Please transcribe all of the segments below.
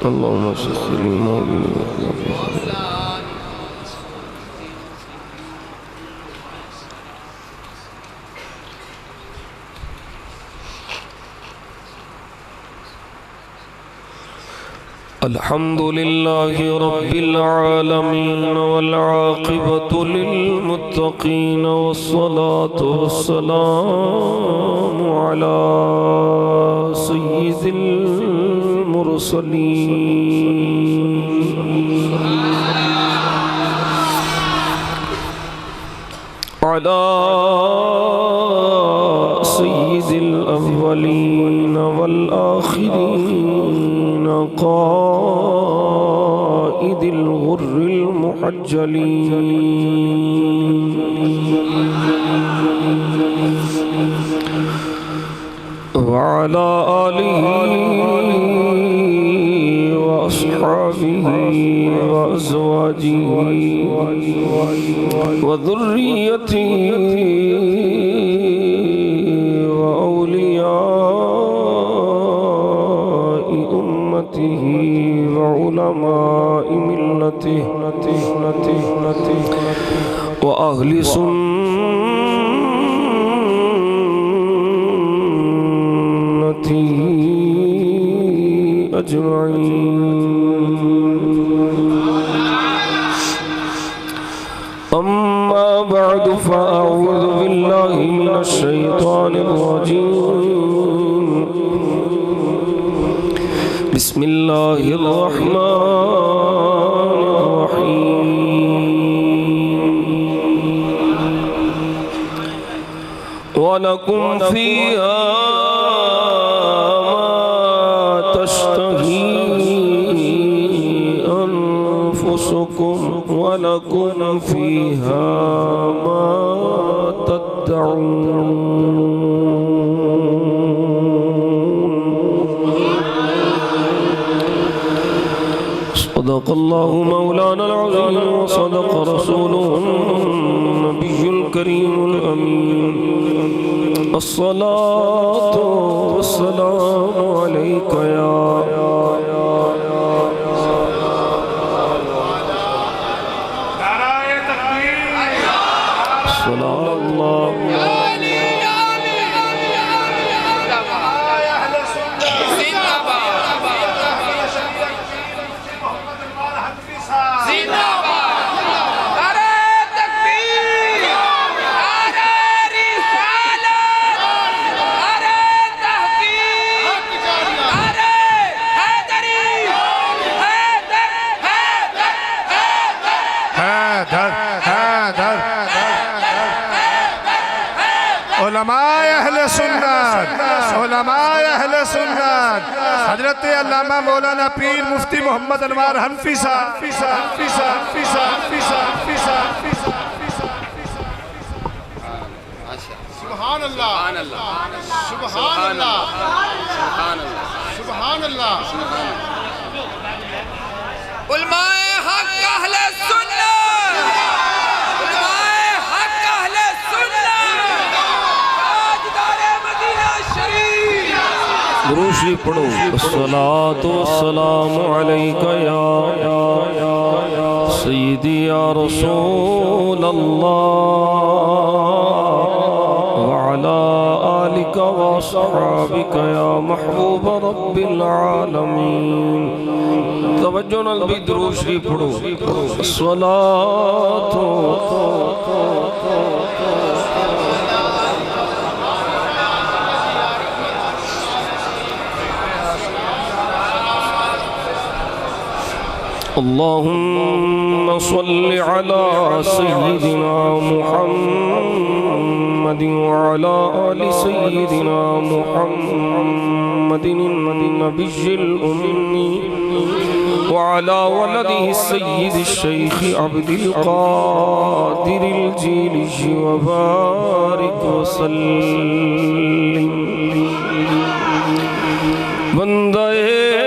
اللهم صل مولانا الحمد لله رب العالمين والعاقبة للمتقين والصلاة والسلام على سيد المرسلين على سيد الأولين والآخرين قائد الغر المحجلين وعلى آله وأصحابه وأزواجه وذريته وأولياء أمته وعلماء ملته وأهل سنته أجمعين أما بعد فأعوذ بالله من الشيطان الرجيم بسم الله الرحمن الرحيم ولكم فيها ما تشتهي أنفسكم ولكم فيها ما تدعون صدق الله مولانا العظيم وصدق رسوله النبي الكريم الأمين الصلاة والسلام عليك يا صلى الله علماء اہل سنت حضرت علامہ مولانا پیر مفتی محمد انوار حنفی صاحب سبحان اللہ سبحان اللہ سبحان اللہ علماء حق اہل سنت دروشی پڑھو الصلاة والسلام علیکہ یا سیدی یا رسول اللہ وعلا آلک وصحابک یا محبوب رب العالمین توجہ نلبی دروشی پڑھو الصلاة اللهم صل على سيدنا محمد وعلى آل سيدنا محمد النبي الأمي وعلى ولده السيد الشيخ عبد القادر الجيلي وبارك وسلم بندے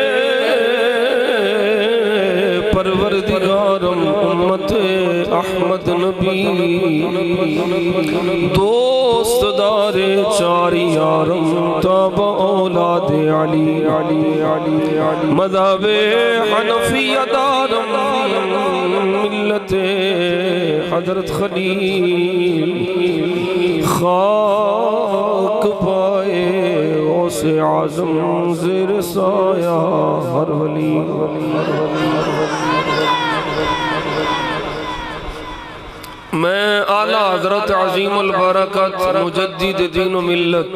پروردگارم امت احمد نبی دوست دار چار یارم تاب اولاد علی مذہب حنفی دارم ملت حضرت خلیل خاک پائے غوث اعظم زیر سایہ ہر ولی میں اعلیٰ حضرت عظیم البرکت مجدد دین و ملت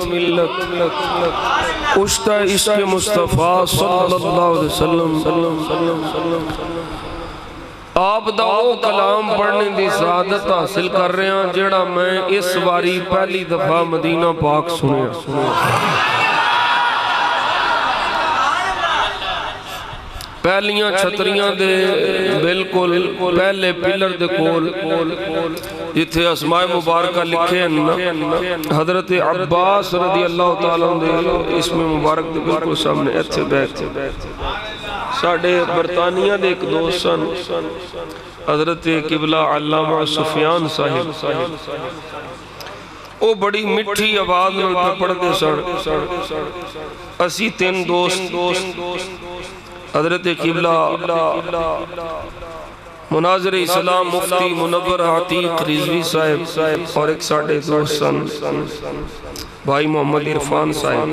اشتہ عشق مصطفیٰ صلی اللہ علیہ وسلم آپ دا وہ کلام پڑھنے دی سعادت حاصل کر رہے ہیں جڑا میں اس باری پہلی دفعہ مدینہ پاک سنیا پہلیاں چھتریاں دے بالکل پہلے پلر دے کول جتھے اسماء مبارکہ لکھے حضرت عباس رضی اللہ تعالیٰ دے اسم مبارک دے بالکل سامنے ایتھے بیٹھ ساڑھے برطانیہ دے ایک دوستان حضرت قبلہ علامہ سفیان صاحب وہ بڑی مٹھی آواز میں پڑھ دے سڑ اسی تین دوست حضرت قبلہ مناظر اسلام مفتی منور عتیق رضوی صاحب اور ایک ساڑھے دوستان بھائی محمد عرفان صاحب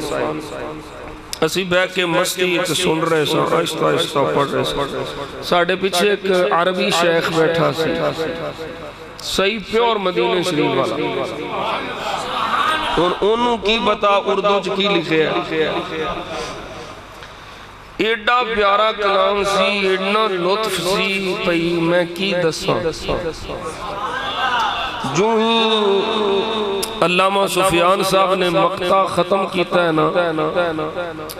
اسی بیک کے مستی ایک سن رہے سا آہستہ آہستہ پڑھ رہے سا ساڑھے پیچھے ایک عربی شیخ بیٹھا سی صحیح پیور مدینہ شریف والا اور انہوں کی بتا اردو کی لکھے ہے ایڈا پیارا کلام سی ایڈنا لطف سی پئی میں کی دساں جو ہی علامہ سفیان صاحب نے مقطع ختم کیتا ہے نا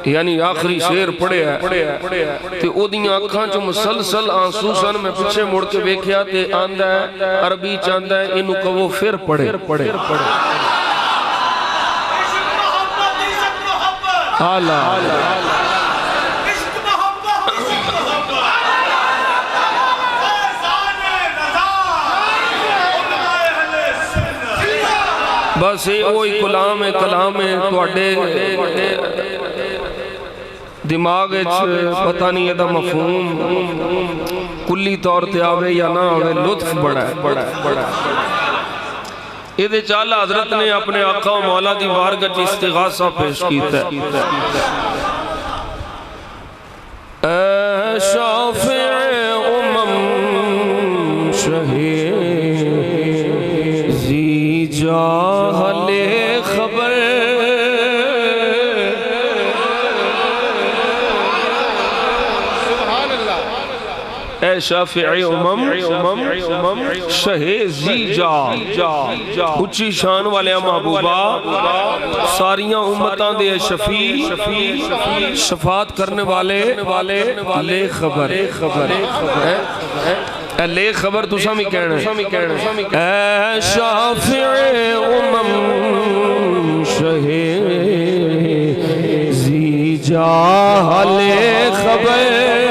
یعنی آخری شعر پڑھے ہے تے او دیاں اکھاں جو مسلسل آنسو سن میں پیچھے مڑ کے بیکھیا تے آندہ ہے عربی چاندہ ہے انہوں کو وہ پھر پڑھے آلہ بس وہی کلام ہے توڑے دماغ پتہ نہیں ہے مفہوم کلی طور تے آوے یا نہ آوے لطف بڑا ہے یہ دے چالا حضرت نے اپنے آقا و مولا دی بارگاہ استغاثہ پیش کیتا ہے اے شافع امم شہیزی جاہل خبر اے شافع امم شہیزی اچھی شان والے محبوبہ ساریاں امتاں دے شفیع شفاعت کرنے والے لے خبر اے لے خبر تو سامی کہنا ہے اے شافع امم شہیزی جاہل خبر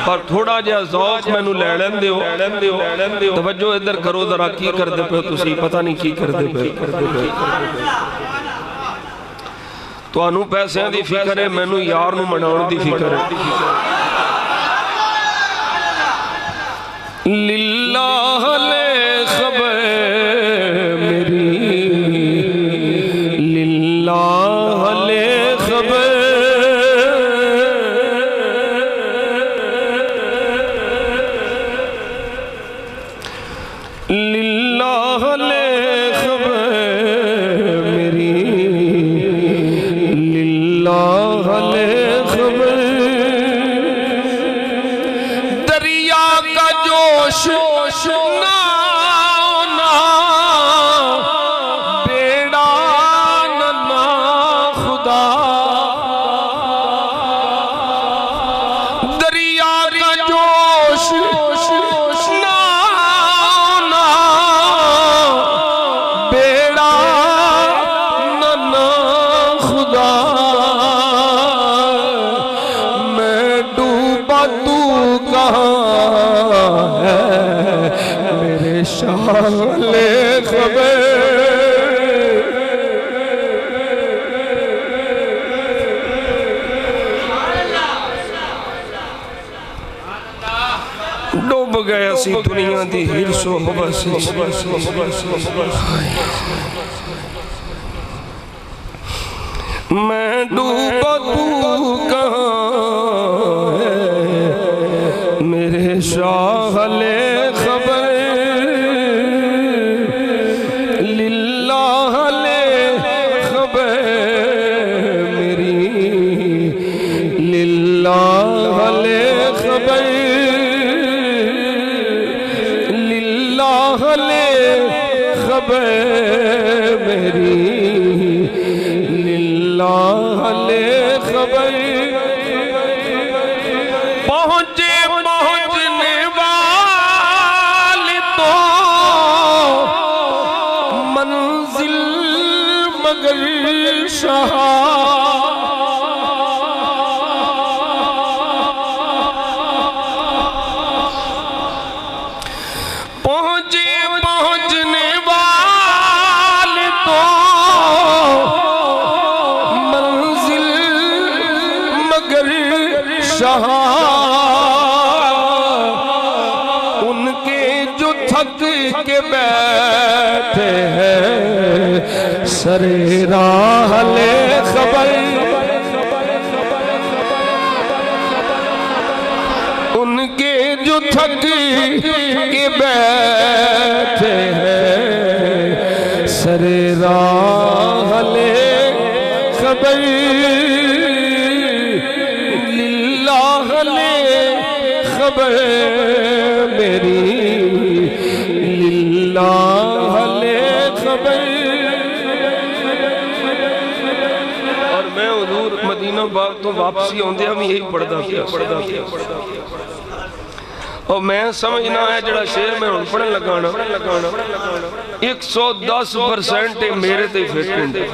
پر تھوڑا جہا ذوق میں نو لیڑن دیو توجہ ادھر کرو ذرا کی کر دے پہ تسی پتہ نہیں کی کر دے پہ تو انو پیسے دی فکر ہے میں نو یار نو مناؤں دی فکر ہے للہ لے للہ لے خبر میری للہ لے خبر دریا کا جوش نہ بیڑا نہ خدا دریا کا جوش شالے خبر ڈوب گیا سی دنیا دی ہرس و حوث میں ڈوبا تو کہاں ہے میرے شالے خبر میری للہ لے خبر پہنچنے والی تو منزل مگر شاہ ان کے جو تھک کے بیٹھے ہیں سر راہ لے خبر ان کے جو تھک کے بیٹھے ہیں سر راہ لے خبر خبر میری للہ لے خبر اور میں حضور مدینہ باغ تو واپسی ہوندے ہم یہی پڑھدا کیا اور میں سمجھنا ہے جڑا شعر میں ہن پڑھن لگانا 110% میرے تے فٹ ہوندے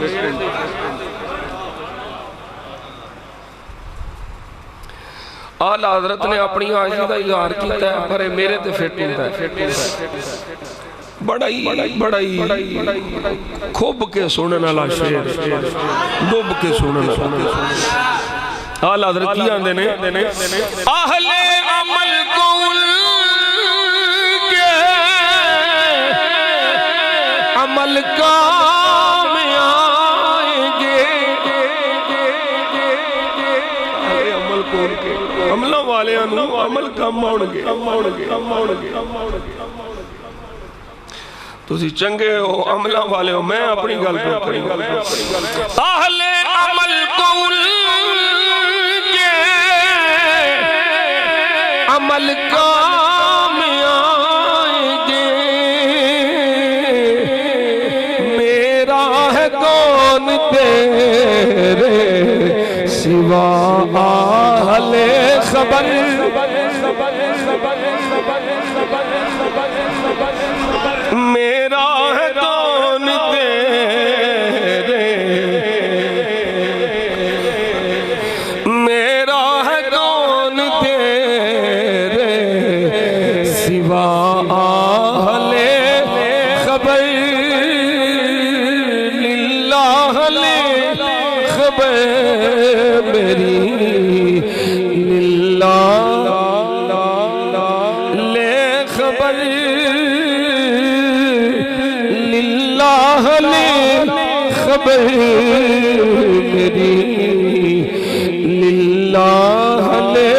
آل حضرت نے اپنی آجی کا اظہار کیتا ہے پر میرے تے فٹ ہوتا ہے بڑائی کھوب کے سنن والا شعر ڈوب کے سنن والا آل حضرت کی آندے نے اہل عمل قول کے عمل کام آئیں گے عمل قول کے عملہ والے انہوں عمل کم آؤنگے تو سی چنگے ہو عملہ والے ہو میں اپنی گل پہ کریں اہل عمل قول کے عمل کام آئیں گے میرا ہے کون تیرے سوا اہل خبر میرا ہے کون تیرے میرا ہے کون تیرے سوا اہل خبر للہ لے خبر میری للہ لے خبر للہ لے خبر میری للہ لے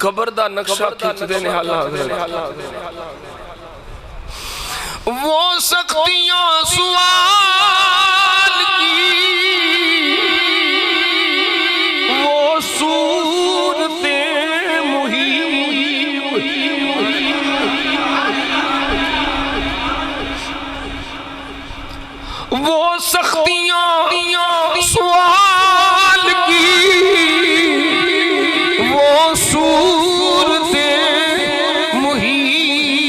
قبر دا نقشہ کھچ دینے حضرت وہ سختیاں سوال کی وہ صورتیں محیط وہ سختیاں سوال کی وہ صورتیں محیط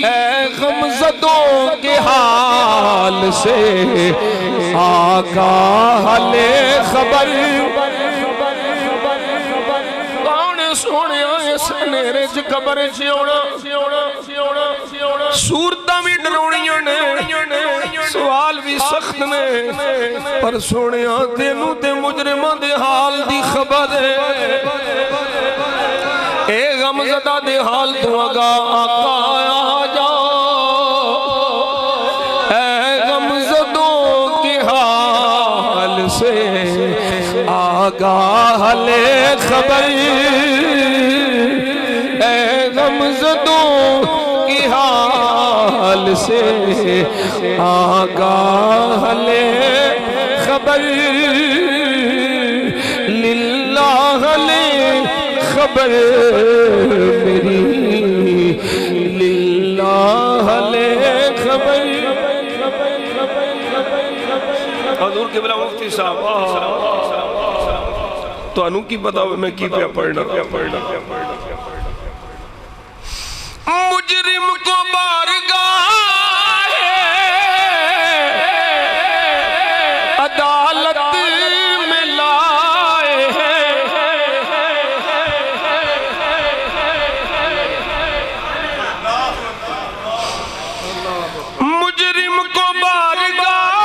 اے غمزدوں کے حال سے آگاہ لے خبر کون سونے آئے سنیرے چھ قبر چیوڑا صورتاں بھی ڈرونیاں نے سوال بھی سخت نے پر سونے آتے نو تے مجرمہ دے حال دی خبر اے غمزدہ دے حال تو آگا آقا آیا جا اے غمزدوں کے حال سے آگاہ لے خبر اے غمزدوں کے حال سے آگاہ لے خبر للہ لے خبر میری للہ لے خبر حضور قبلہ مفتی صاحب تو انہوں کی پتا میں کی پہ پڑھنا مجرم کو بارگاہ عدالت میں لائے ہیں مجرم کو بارگاہ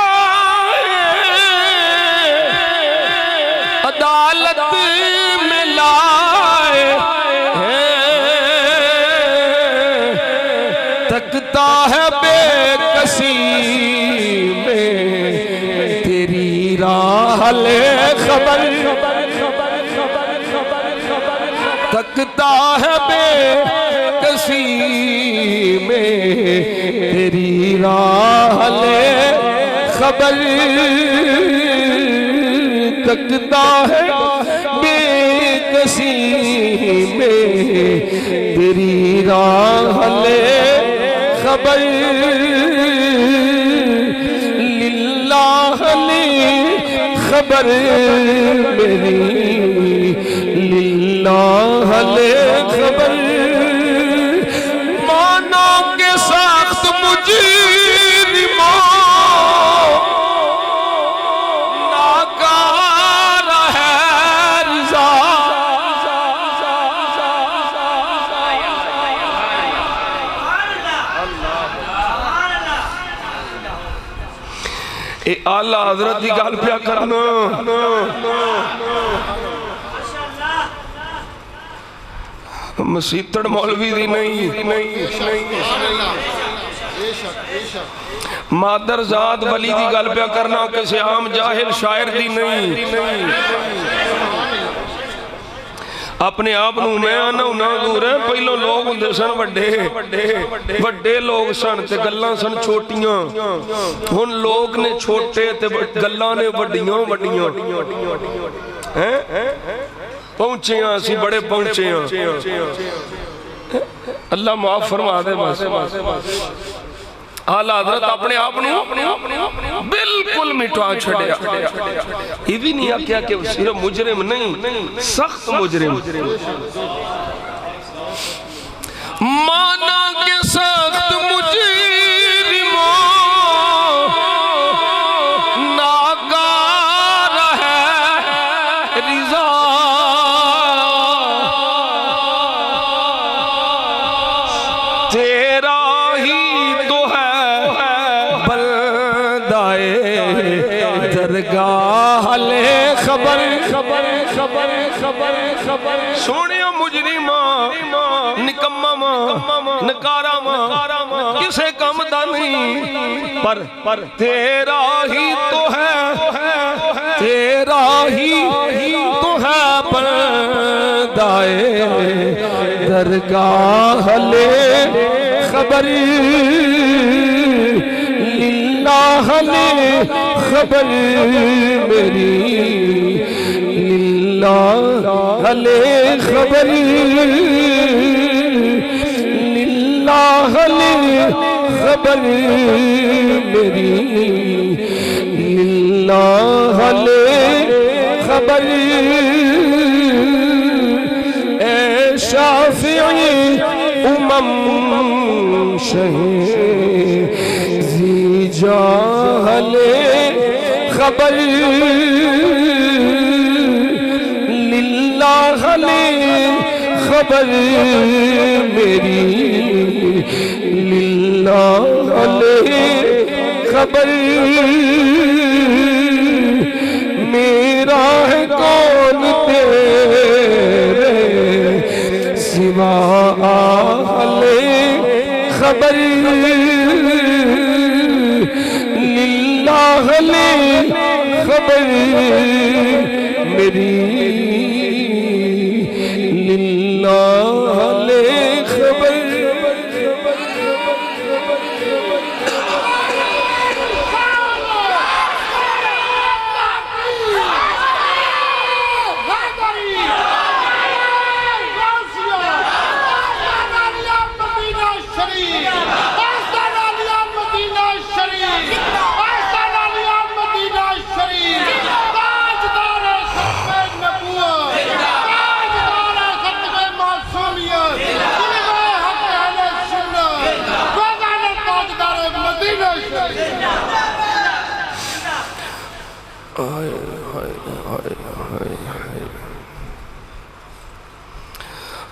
عدالت میں لائے تکتا ہے بے کسی میں تیری راہ لے خبر تکتا ہے بے کسی میں تیری راہ لے خبر تکتا ہے بے کسی میں تیری راہ لے خبر للہ لی خبر میری للہ لے خبر مانا کے سخت مجرموں ناکار ہے رضا اے آلہ حضرت دی گال پیا کرنا مسیطڑ مولوی دی نہیں مادر ذات ولی دی گال پیا کرنا کسی عام جاہل شاعر دی نہیں اپنے آپ نو میں آنا ہونا دور ہے پہلو لوگ ہوندے سن وڈے لوگ سن تے گلاں سن چھوٹیاں ہن لوگ نے چھوٹے تے گلاں نے وڈیاں پہنچے ہیں اسی بڑے پہنچے ہیں اللہ معاف فرما دے بس آلہ حضرت اپنے آپ بالکل مٹوا چھڑیا یہ بھی نہیں آکیا کہ صرف مجرم نہیں سخت مجرم مانا کہ سخت مجرموں ناکار ہے رضا تیرا ہی تو ہے بلدائے درگاہ لے خبر سونیا مجرمہ نکمہ نکارہ کسے کم دا نہیں پر تیرا ہی تو ہے تیرا ہی تو ہے پر درگاہ لے خبر للہ لے خبر میری للہ لے خبر للہ لے خبر میری للہ لے خبر اے شافعی زی جاہ لے خبر للہ لے خبر میری للہ لے خبر میرا ہے کون تیرے سوا لے خبر للہ لے خبر میری للہ لے خبر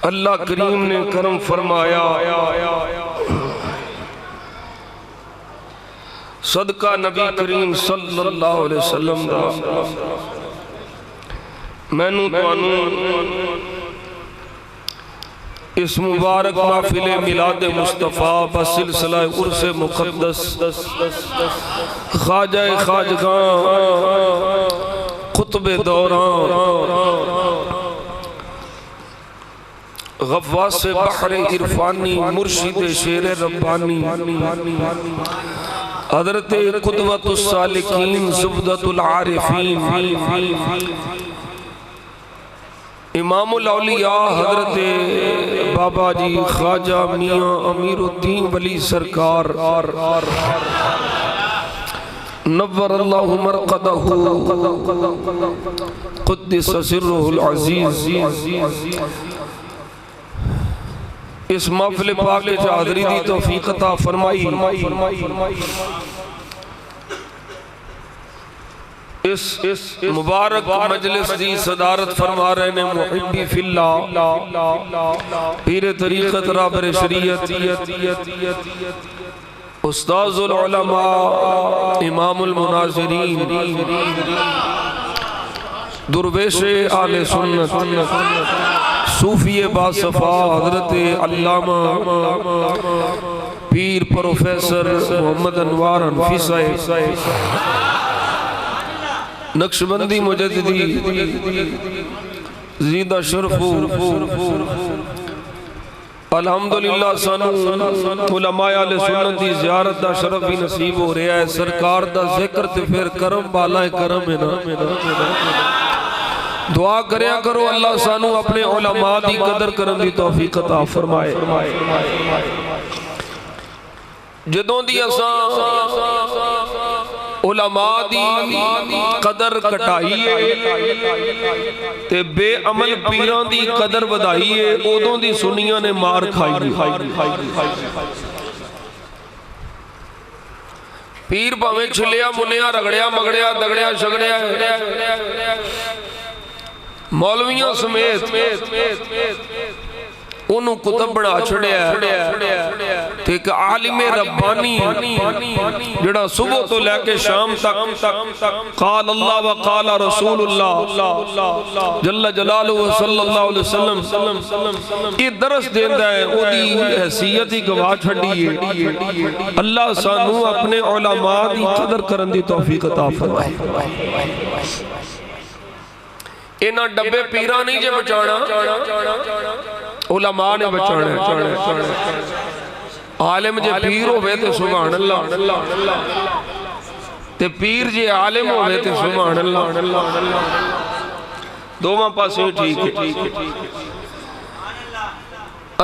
اللہ کریم نے کرم فرمایا صدقہ نبی کریم صلی اللہ علیہ وسلم دا میں نو توانوں اس مبارک محفل میلاد مصطفیٰ بسلسلہ عرس مقدس خواجہ خواجگاں خطب دوران غواص بحر عرفانی مرشد شیر ربانی حضرت قدوۃ السالکین زبدۃ العارفین امام الاولیاء حضرت بابا جی خواجہ میاں امیر الدین ولی سرکار نور اللہ مرقدہ قدس سرہ العزیز اس محفل پاک کے حاضری دی توفیق عطا فرمائی اس مبارک مجلس دی صدارت فرما رہے نے محبی فی اللہ پیر طریقت رابر شریعت استاذ العلماء امام المناظرین درویش آل سنت صوفی باصفا حضرت علامہ پیر پروفیسر محمد انوار حنفی صاحب نقشبندی مجددی زیدہ شرف الحمدللہ سانو علماء علیہ سنت دی زیارت دا شرف بھی نصیب ہو رہا ہے سرکار دا ذکر تے پھر کرم بالا کرم ہے نا دعا کریا کرو اللہ سانو اپنے علماء دی قدر کرم دی توفیق عطا فرمائے جدوں دی اساں علماء دی قدر کٹائیے تے بے عمل پیران دی قدر ودائیے اودوں دی سنیاں نے مار کھائی پیر پاویں چھلیا منیا رگڑیا مگڑیا دگڑیا شگڑیا مولویاں سمیت انہوں کتب بڑا چھڑیا تے ایک عالم ربانی جڑا صبح تو لے کے شام تک قال اللہ وقال رسول اللہ جل جلالہ صلی اللہ علیہ وسلم یہ درس دیندہ ہے وہ دی حیثیت ہی گواہ چھڑی ہے اللہ سانو اپنے علماء دی قدر کرن دی توفیق عطا فرمائے انہاں ڈبے پیرا نہیں جے بچانا، علماء نے بچانا ہے۔ عالم جے پیر ہوئے تے سبحان اللہ، تے پیر جے عالم ہوئے تے سبحان اللہ، دوواں پاسے ٹھیک ہے۔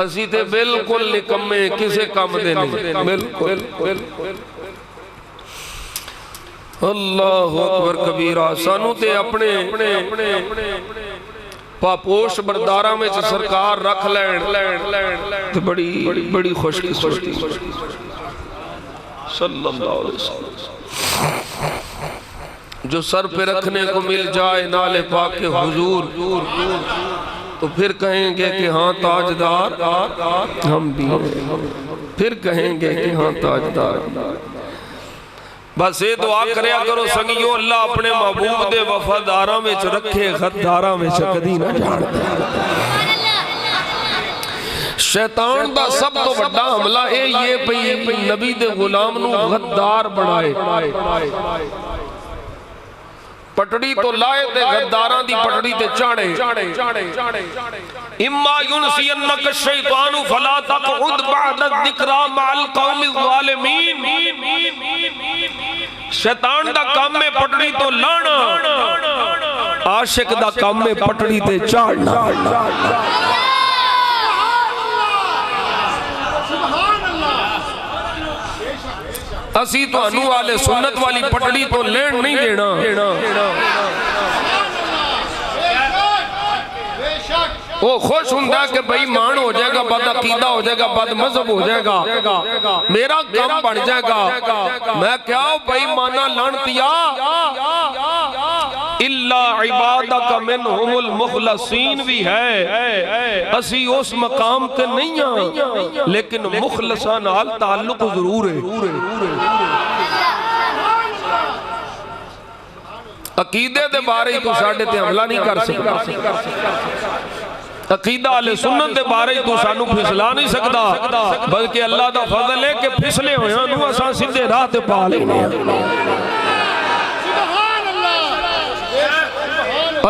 اسی تے بالکل نکمے کسے کام دے نہیں، بالکل۔ اللہ اکبر کبیرہ، سانو تے اپنے پاپوش برداراں میں سرکار رکھ لین تے بڑی خوش قسمتی صلی اللہ علیہ وسلم۔ جو سر پہ رکھنے کو مل جائے نالے پاک کے حضور تو پھر کہیں گے کہ ہاں تاجدار ہم بھی ہیں، پھر کہیں گے کہ ہاں تاجدار۔ بس یہ دعا کریا کرو سنگیو، اللہ اپنے محبوب دے وفاداراں میں رکھے، غداراں میں کدی نہ جان دے۔ شیطان دا سب تو بڑا حملہ یہ پئی نبی دے غلام نو غدار بنائے، پٹڑی تو لائے تے غداراں دی پٹڑی تے چاڑے۔ اما ینسینک الشیطان فلا تقعد بعد الذکری مع القوم الظالمین۔ شیطان دا کام میں پٹڑی تو لانا، عاشق دا کام میں پٹڑی تے چاڑنا۔ اسی تو انو والے سنت والی پٹڑی تو لین نہیں دینا۔ وہ خوش ہندہ کہ بھئی مان ہو جائے گا، بد عقیدہ ہو جائے گا، بد مذہب ہو جائے گا، میرا کم بڑھ جائے گا۔ میں کیا بھئی مانا لانتیا اللہ عبادک منہم المخلصین بھی ہے، اسی اس مقام تے نہیں ہیں لیکن مخلصان آل تعلق ضرور ہے۔ عقیدے دے بارے تو ساڑھے تے حملہ نہیں کر سکتا، عقیدہ علیہ سنت دے بارے تو سانو پھسلا نہیں سکتا، بلکہ اللہ دا فضل ہے کہ پھسلے ہوئے ہیں نو اساں سدھے راہ تے پا لینے ہیں۔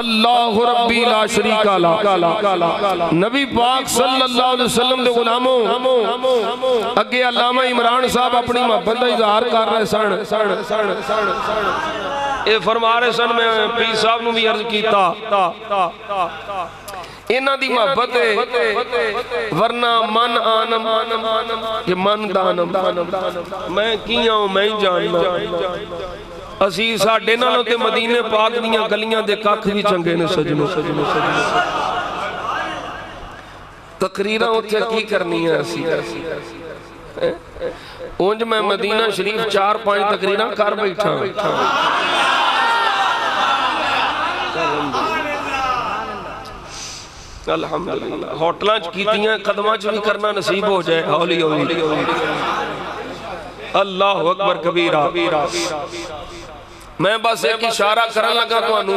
اللہ ربی لا شریک لا۔ نبی پاک صلی اللہ علیہ وسلم دے غلاموں اگے علامہ عمران صاحب اپنی محبت دا اظہار کر رہے سن، اے فرما رہے سن، میں پیر صاحب نو بھی عرض کیتا انہاں دی محبت ہے ورنہ من آنم کہ من دانم، میں کیاں ہوں میں جاننا۔ اسی ساڑھے نالوں تے مدینے پاک دیاں گلیاں دے کاکھ بھی چنگے نے سجنوں۔ تقریرہ ہوتے کی کرنی ہے اسی، اونج میں مدینہ شریف 4-5 تقریرہ کر بیٹھا۔ الحمدللہ ہوٹلانچ کیتیاں قدمانچ بھی کرنا نصیب ہو جائے، ہولی ہولی۔ اللہ اکبر کبیرہ۔ میں بس ایک اشارہ کرن لگا تو انو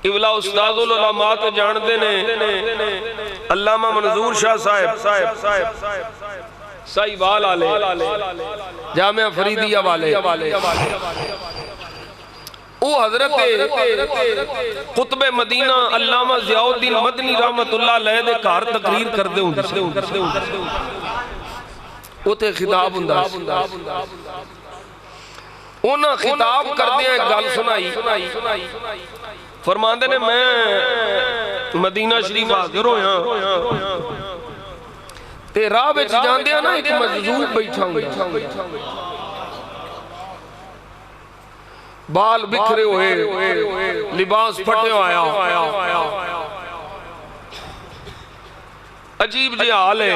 ابلا استاذ العلماء تے جان دے نے علامہ منظور شاہ صاحب سائیوال آلے جامعہ فریدیہ والے، او حضرت قطب مدینہ علامہ ضیاء الدین مدنی رحمت اللہ علیہ دے کار تقریر کر دے ہوں، وہ تے خطاب ہوں، انہاں خطاب کر دیا ایک گال سنائی، فرماندے نے میں مدینہ شریف حاضر ہویا تے راہ بچ جان دیا نا ایک مجذوب بیٹھا ہوں، بال بکھرے ہوئے، لباس پھٹے آیا، عجیب جی حال ہے،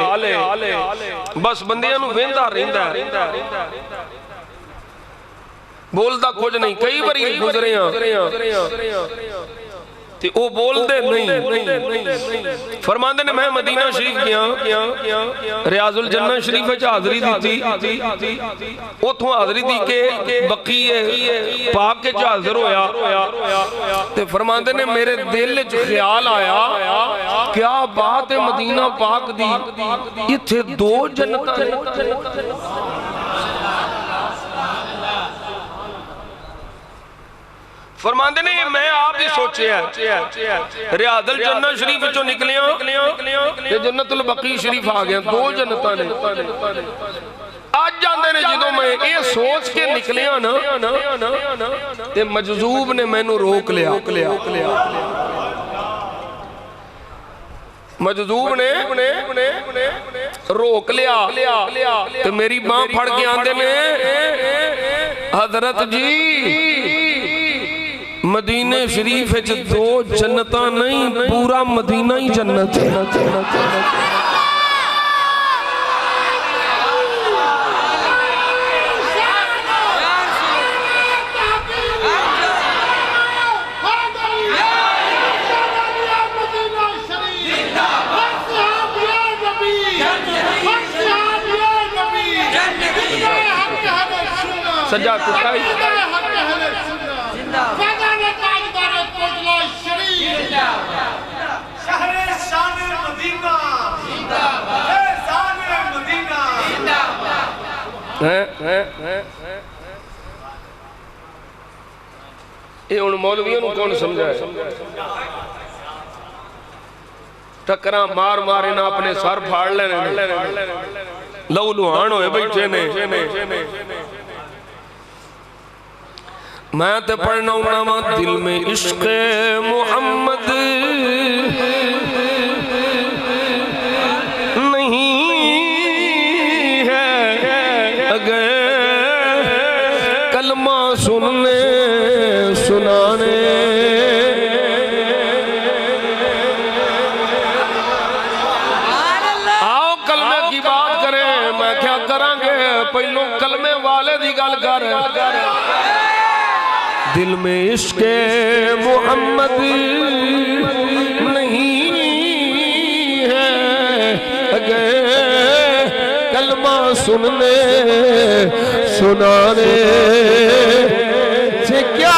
بس بندیاں نو ویندا رہندا ہے، بولدا کچھ نہیں۔ کئی باری گزرے ہیں تے او بول دے نہیں۔ فرماندے نے میں مدینہ شریف گیا، ریاض الجنہ شریف وچ حاضری دیتی، اوتھوں حاضری دی کے بقیع پاک کے حاضر ہویا تے فرماندے نے میرے دل وچ خیال آیا کیا بات ہے مدینہ پاک دی، ایتھے 2 جنتاں نے۔ فرماندے نے میں آپ ہی سوچے ہیں ریاض الجنہ شریف جو نکلے ہیں جنت البقیع شریف آ گیا دو جنتاں نے آج جاندے نے جدوں میں یہ سوچ کے نکلے ہیں نا تے مجذوب نے میں نو روک لیا مجذوب نے روک لیا تے میری باں پھڑ کے آندے نے حضرت جی مدینہ شریف ہے دو جنتاں نہیں پورا مدینہ ہی جنت ہے سجا کتائی یہ ان مولویوں نے کون سمجھا ہے ٹکرہ مار مارے نا اپنے سر پھاڑ لینے لو لوہان ہوئے بیٹھے نے میں تے پڑھنا ہوں دل میں عشق محمد نہیں ہے اگر کلمہ سننے سنانے آؤ کلمے کی بات کریں میں کیا کریں گے پہلوں کلمے والے دی گل کر دل میں عشق محمد نہیں ہے اگر کلمہ سننے سنانے سے کیا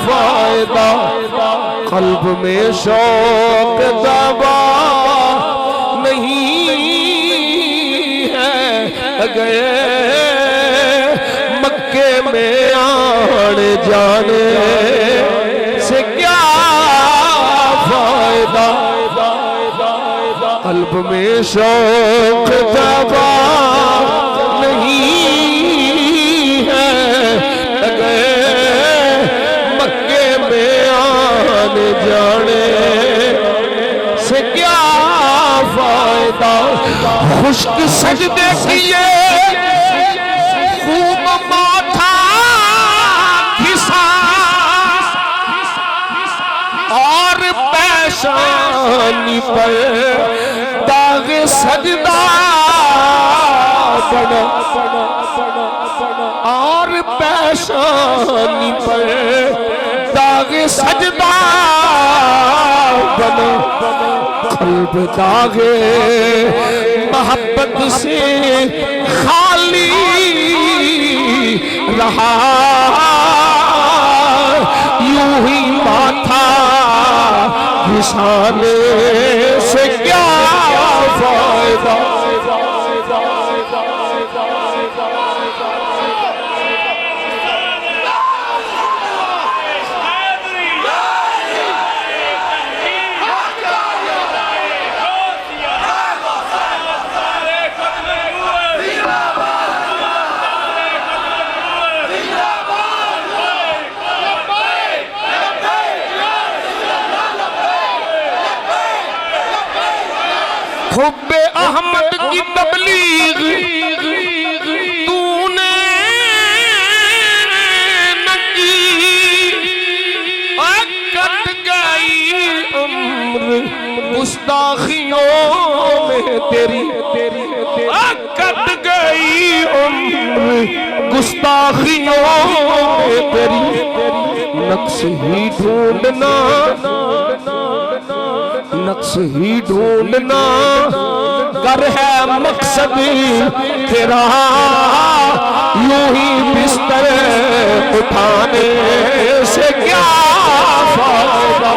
فائدہ قلب میں شوق دبا نہیں ہے اگر مکے میں آنے جانے سے کیا فائدہ قلب میں شوق دبا نہیں ہے اگر مکے میں آنے جانے سے کیا فائدہ خشک سجدے کیے خوب ماتھا گھسا اور پیشانی پر داغ سجدہ بنا اور پیشانی پر داغ سجدہ بنا قلب داغ محبت سے خالی رہا یوں ہی ماتھا گھسانے سے کیا فائدہ حب احمد کی تبلیغ تو نے نہ کی کٹ گئی عمر گستاخیوں میں تیری کٹ گئی عمر گستاخیوں میں تیری نقص ہی ڈھونڈنا نقص ہی ڈھونڈنا گر ہے مقصد تیرا یوں ہی بستر اٹھانے سے کیا فائدہ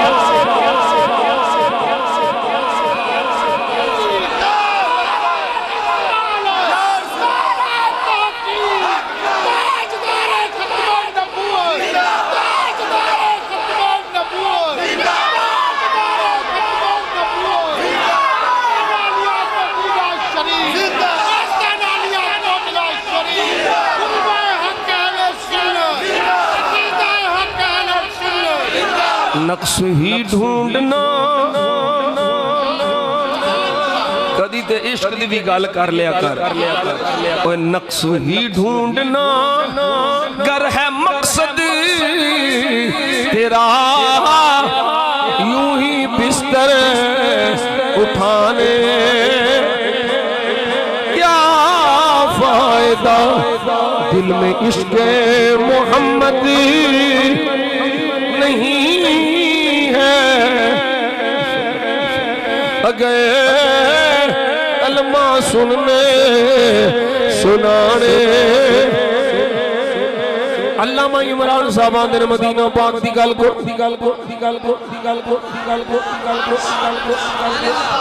نقص ہی ڈھونڈنا کدی تے عشق دی بھی گل کر لیا کر اوے نقص ہی ڈھونڈنا گر ہے مقصد تیرا یوں ہی بستر اٹھانے کیا فائدہ دل میں عشق محمد نہیں ہے اگر کلمہ سننے سنانے علامہ عمران صاحب آندے مدینہ پاک دی گل کو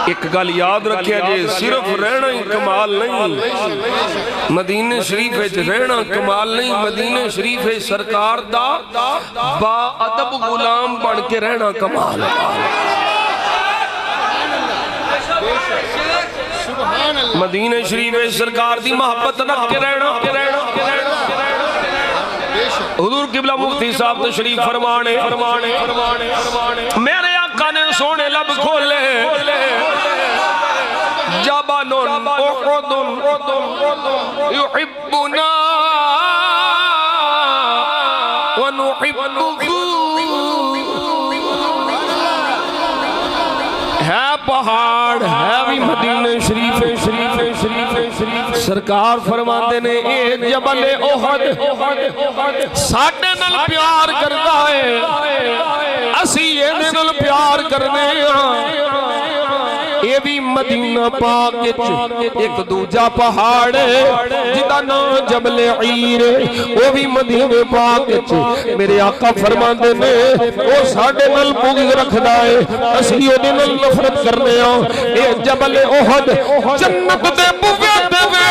ایک گل یاد رکھیا جے صرف رہنا ہی کمال نہیں مدینہ شریف وچ رہنا کمال نہیں مدینہ شریف سرکار دا با ادب غلام بن کے رہنا کمال ہے مدینہ شریف سرکار دی محبت رکھ کے رہنا حضور قبلہ مفتی صاحب تشریف فرمانے میرے آقا نے سونے لب کھولے جبل احد يحبنا ونحبه ہے پہاڑ ہے بھی مدینہ شریف سرکار فرماتے نے اے جبل احد ساڑھے نل پیار کرتا ہے اسی یہ نل پیار کرنے یہ بھی مدینہ پاک ایک دوجہ پہاڑ ہے جدا نا جبل عیر وہ بھی مدینہ پاک میرے آقا فرماندے نے وہ ساڑھے نل بغض رکھ دائے اسی یہ نل نفرت کرنے اے جبل احد جنت دے بغض دے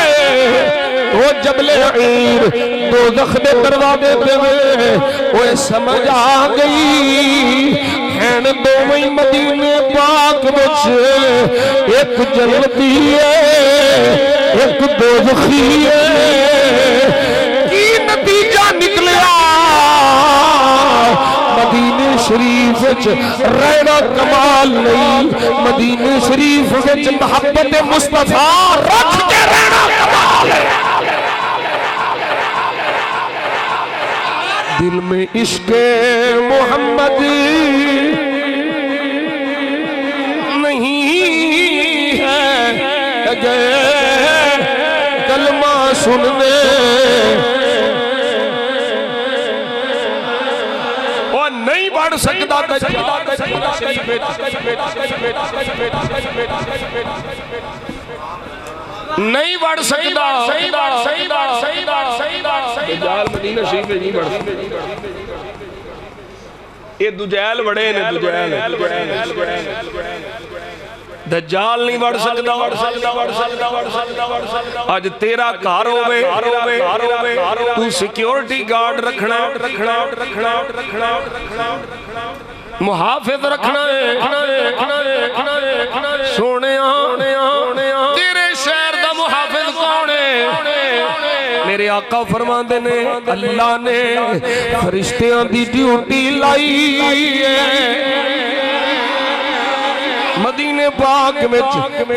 وہ جبل عیر دوزخ دے دروازے دے وہ سمجھ آ گئی ہیں دو میں مدینے پاک بچ ایک جنتی ہے ایک دوزخی ہے کی نتیجہ نکلیا مدینہ شریف رہنا کمال نہیں مدینہ شریف محبت مصطفیٰ رکھ کے رہنا کمال ہے دل میں عشق محمد نہیں ہے اگر کلمہ سننے اور نہیں بڑھ سکتا نہیں بڑھ سکتا دجال مدینہ شریف میں نہیں بڑھ سکتا یہ دجال بڑے نے دجال نہیں بڑھ سکتا آج تیرا کار ہوئے تو سیکیورٹی گارڈ رکھنا محافظ رکھنا ہے سونے تیرے شہر دا محافظ کون ہے میرے آقا فرماندے نے اللہ نے فرشتیاں دی ڈیوٹی لائی ہے مدینے پاک میں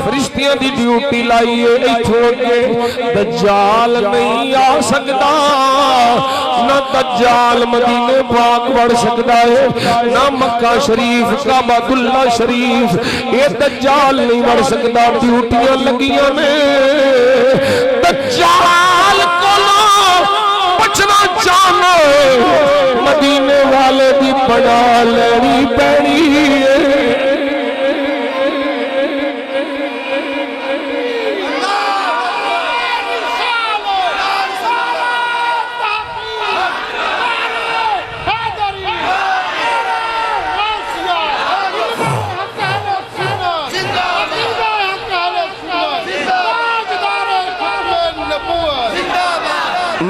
فرشتیاں دی ڈیوٹی لائی ہے ایتھوں کے دجال نہیں آ سکتا نہ دجال مدینے پاک بڑھ سکتا ہے نہ مکہ شریف کعبۃ اللہ شریف یہ دجال نہیں بڑھ سکتا ڈیوٹیاں لگیاں میں دجال کو بچنا چاہنا مدینے والے دی بنا لینی پینی ہے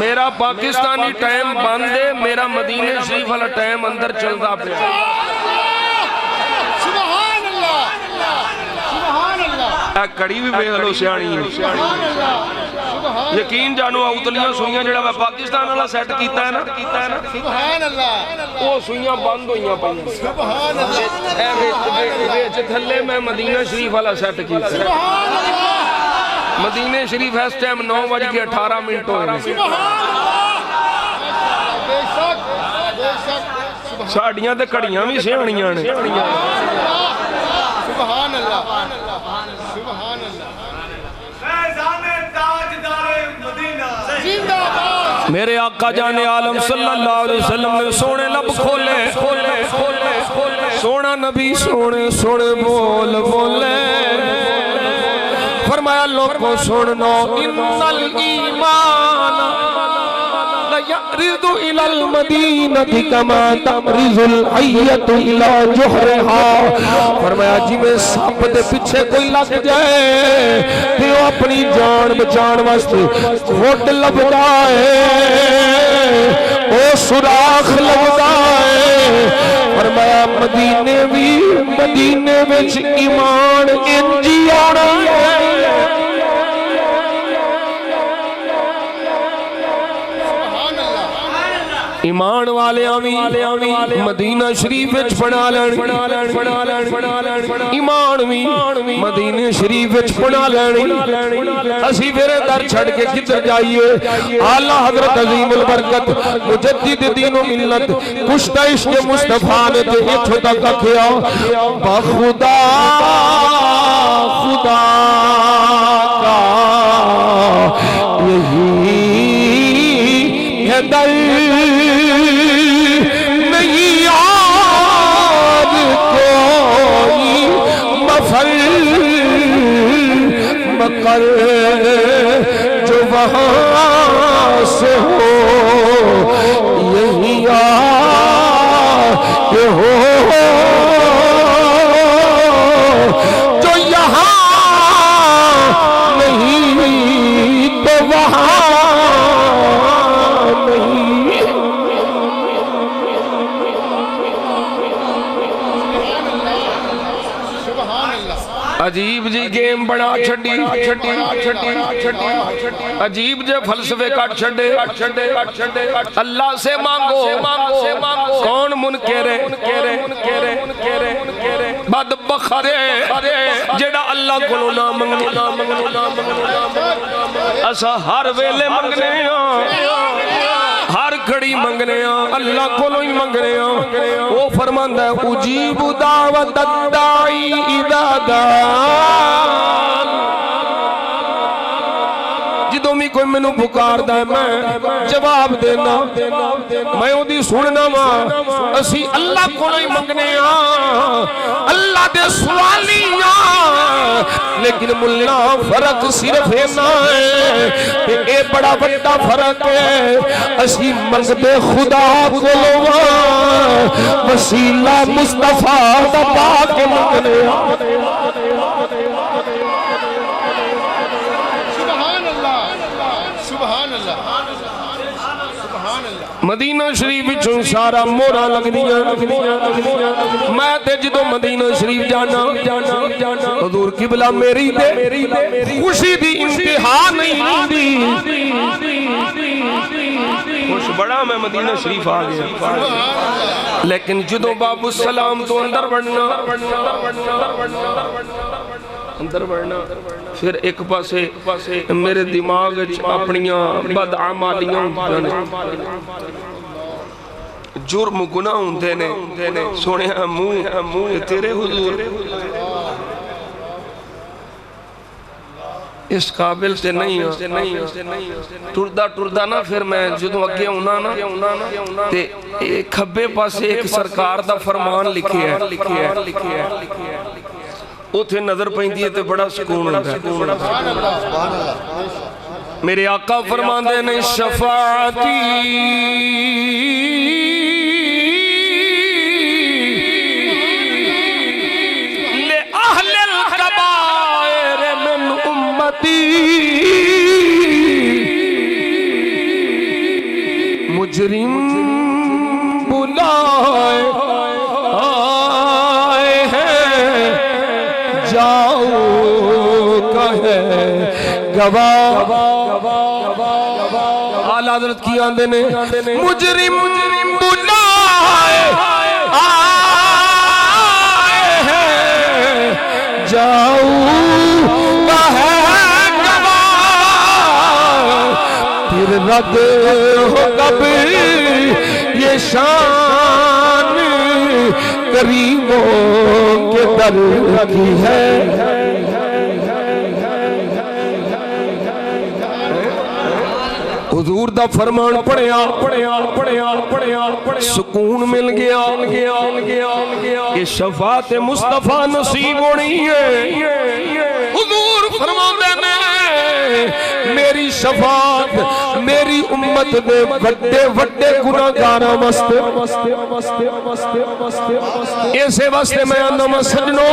میرا پاکستانی ٹائم بند ہے میرا مدینہ شریف والا ٹائم اندر چلتا پہ سبحان اللہ کڑی بھی بے حلو سیانی یقین جانو اوتلیاں سوئیاں جڑا میں پاکستان قبرستان والا سیٹ کیتا ہے نا سبحان اللہ وہ سوئیاں بند ہوئیاں پائیں سبحان اللہ ویچ تھلے میں مدینہ شریف والا سیٹ کیتا ہے سبحان اللہ مدینہ شریف اس ٹائم 9:18 ہوئے بے شک ساڑیاں تے کڑیاں بھی سیانیاں نے سبحان اللہ سبحان اللہ زندہ باد میرے آقا جان عالم صلی اللہ علیہ وسلم نے سونے لب کھولے سونا نبی سونے بول بولے فرمایا لوگوں سنو ان الایمان یعرض الى المدینہ کما تمرض الحیۃ الى جحرہا فرمایا جی میں سپ دے پیچھے کوئی لگ جائے تے وہ اپنی جان بچان واسطے کھوٹ لبدا ہے او سوراخ لبدا ہے فرمایا مدینے وچ ایمان انجی آنا ہے ایمان والے مدینہ شریف وچ بنا لین ایمان بھی مدینہ شریف وچ بنا لین اسی پھر در چھڑ کے کدھر جائیے اعلی حضرت عظیم البرکت مجدد دین و ملت کشتہ عشق مصطفیٰ نے تے اتھو تک کیا بخدا خدا کا یہی ہے در مکر جو وہاں سے ہو یہی آئے ہو جو یہاں نہیں تو وہاں نہیں عجیب جی گیم بنا چھڑی عجیب جے فلسفے کٹ چھڑے اللہ سے مانگو کون منکر بد بخرے جڑا اللہ کو نہ منگنا اسا ہر ویلے منگنے ہر کھڑی منگنے اللہ کو ہی منگنے وہ فرماندا ہے اجیب دعوت الداعی اذا دعان جدوں بھی کوئی مینوں پکاردا ہے میں جواب دینا میں اودی سننا وا اسی اللہ کو ہی منگنے اللہ دے سوالی لیکن ملنا فرق صرف اینا ہے کہ اے بڑا بڑا فرق ہے اسی منگتے خدا کو وسیلہ مصطفیٰ دا پاک منگنے مدینہ شریف وچوں سارا مورا لگ دیا میں تے جدوں مدینہ شریف جانا حضور قبلہ میری تے خوشی دی انتہا نہیں دی خوش بڑا میں مدینہ شریف آ گیا لیکن جدوں باب السلام تو اندر بڑھنا پھر ایک پاسے میرے دماغ اپنیاں بدعمالیاں جرم گناہ ہوندے نے سونے منہ تیرے حضور اس قابل سے نہیں ٹردہ نا پھر میں جدوں اگے ہونا نا تے کھبے پاسے ایک سرکار دا فرمان لکھے ہے اوتھے نظر پہندی ہے تے بڑا سکون ہوتا ہے میرے آقا فرماندے نے شفاعتی لے اہل الکبائر من امتی مجرم بلائے آئے ہیں جاؤ کہے گواہ اعلی آلہ حضرت کی آندے نے مجرم بلائے آئے ہیں جاؤں گا ہے گواہ پھر رد ہو کبھی یہ شان کریموں کے در کی ہے حضور دا فرمان پڑھیا سکون مل گیا کہ شفاعت مصطفیٰ نصیب ہونی ہے حضور فرماتے ہیں میری شفاعت میری امت دے وڈے وڈے گناہگاراں واسطے ایسے واسطے میں آندا سجنوں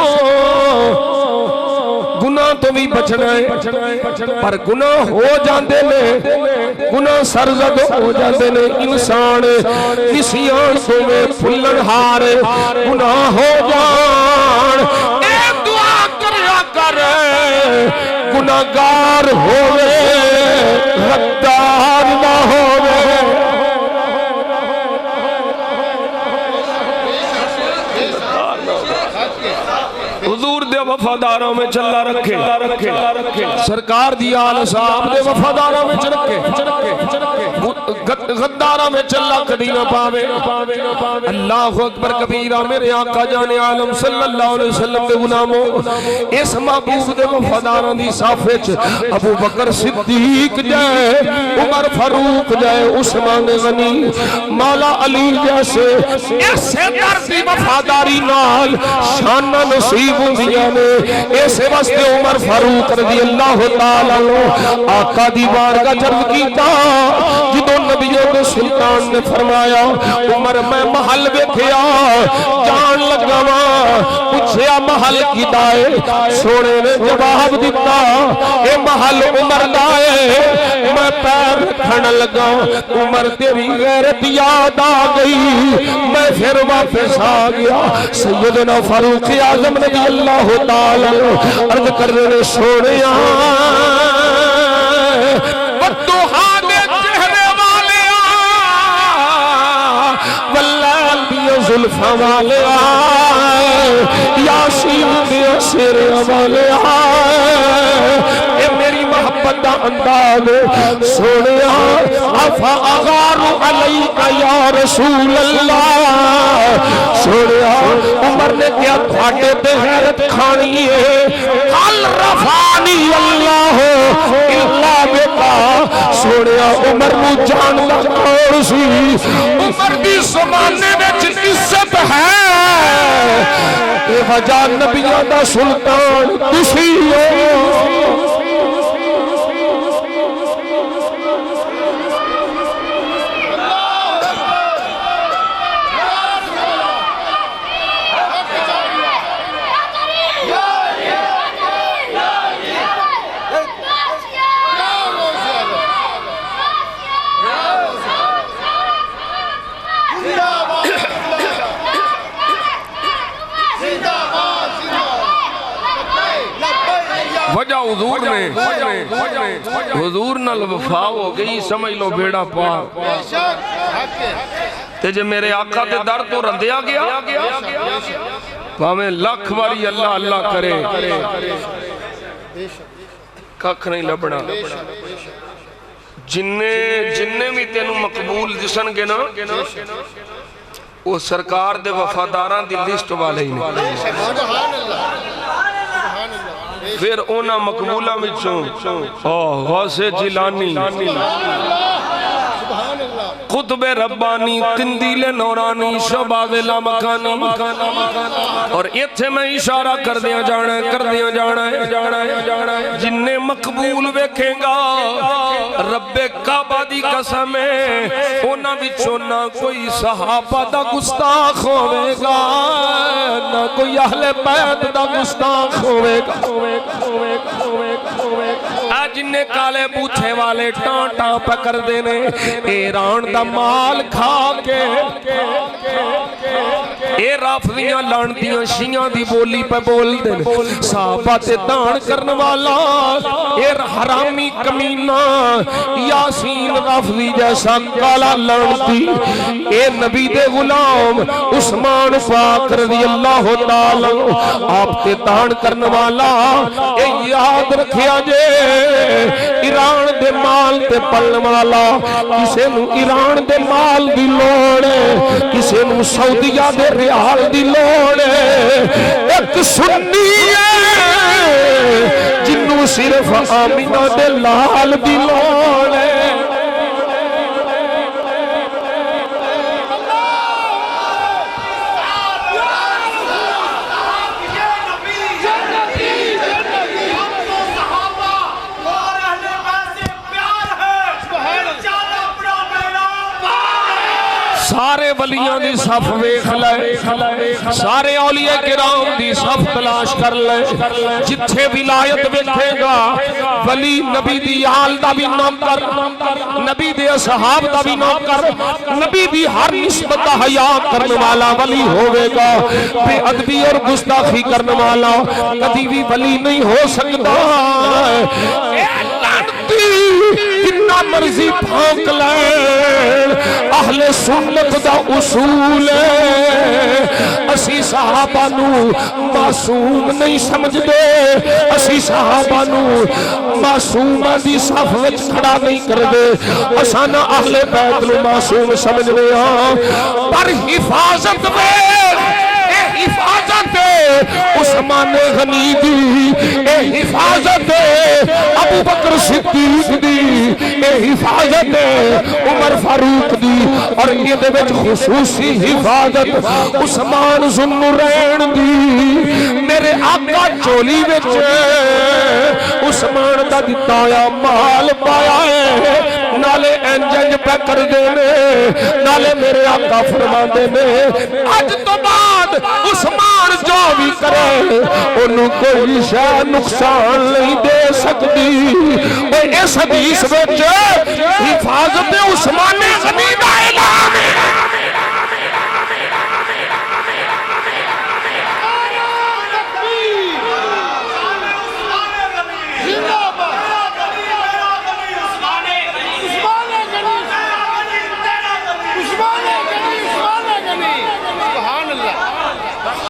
گناہ تو بھی بچنا ہے پر گناہ ہو جاندے نے گناہ سرزد ہو جاندے نے انسان نسیان ہوئے پھلن ہار گناہ ہو جان اے دعا کریا کر گناہگار ہوئے غدار نہ ہوئے حضور دے وفاداروں میں چلا رکھے سرکار دی آل صاحب دے وفاداروں میں رکھے غداروں میں چلا کدی نہ پاوے اللہ اکبر کبیرہ میرے آقا جان عالم صلی اللہ علیہ وسلم دے غلاموں اس محبوب دے وفاداروں دی صافچ ابو بکر صدیق جائے عمر فاروق جائے عثمان غنی مولا علی جیسے ایسے درد وفاداری نال شانہ نصیب ہوندیاں نے ایسے واسطے عمر فاروق رضی اللہ تعالیٰ آقا دی بارگاہ جرم کیتا جدوں نبیوں کے سلطان نے فرمایا عمر میں محل ویکھیا جان لگا پوچھیا محل کی دائے سونے نے جواب دیتا اے محل عمر دائے میں پیر رکھن لگا عمر تیری غیرت یاد آ گئی میں پھر واپس آ گیا سیدنا فاروق اعظم رضی اللہ تعالیٰ عرض کر رہے سوڑیاں بدوہا دے چہرے والے واللیل دیا ظلفہ والے یاسین دیا سیر والے اے میری محبت دا انداز سوڑیاں افا اغار علیکہ یا رسول اللہ سوڑیاں عمر نے کیا تھاٹے پہ حیرت کھانی ہے قل رفانی اللہ اللہ بیتا سوڑیاں عمر نو جانتا کون سی عمر دی زمانے میں عزت ہے اے وجہ نبیوں دا سلطان کسی ہو وجہ حضور نال وفا ہو گئی سمجھ لو بیڑا پار تے جے میرے آقا تے در تو رندیا گیا پاویں لاکھ واری اللہ اللہ کرے ککھ نہیں لبنا جننے بھی تینوں مقبول جسن گے نا وہ سرکار دے وفاداران دی لسٹ والے ہی نہیں پھر اونا مقبولہ وچوں غوث جیلانی قطب ربانی قندیل نورانی شباب لامکانی اور ایتھے میں اشارہ کر دیا جانا ہے جنہیں مقبول ویکھیں گا رب کعبہ دی قسم ہے اونا وچوں نہ کوئی صحابہ دا گستاخ ہوئے گا نہ کوئی اہل بیت دا گستاخ ہوئے گا جنہیں کالے بوچھے والے ٹان ٹان پکر دینے ایران دا مال کھا کے اے رافضیاں لانتیاں شیعاں دی بولی پہ بول دیں صحابہ تے دان کرن والا اے حرامی کمینہ یاسین رافضی جیسا کالا لانتی اے نبی دے غلام عثمان پاک رضی اللہ تعالی آپ تے دان کرن والا اے یاد رکھیا جے ایران دے مال تے پلن والا کسے نو ایران دے مال دی لوڑ ہے کسے نو سعودیہ دے ریال دی لوڑ ہے ایک سنی ہے جنو صرف آمینہ دے لال دی لوڑ ہے سارے ولیاں دی صف ویکھ لے سارے اولیاء کرام دی صف تلاش کر لے جتھے ولایت ویکھے گا ولی نبی دی آل دا بھی نام کر نبی دے اصحاب دا بھی نام کر نبی دی ہر نسبت دا حیا کرنے والا ولی ہوئے گا بے ادبی اور گستاخی کرنے والا کبھی بھی ولی نہیں ہو سکتا اے لعنتی جنہ مرضی پھونک لین اہل سنت دا اصول ہے اسی صحابہ نو معصوم نہیں سمجھ دے اسی صحابہ نو معصومہ دی صف وچ کھڑا نہیں کر دے اسانا اہل بیت نو معصوم سمجھ دے پر حفاظت میں حفاظت عثمان غنی دی اے حفاظت ابو بکر صدیق دی اے حفاظت عمر فاروق دی اور یہ دے وچ خصوصی حفاظت عثمان ذوالنورین دی میرے آقا چولی وچ عثمان دا دتا یا مال پایا ہے نالے انجنج پہ کر دینے نالے میرے آقا فرما دینے آج تو بعد عثمان جو بھی کرے انہوں کوئی شاہ نقصان نہیں دے سکتی اس حدیث وچ حفاظت عثمان غنی دا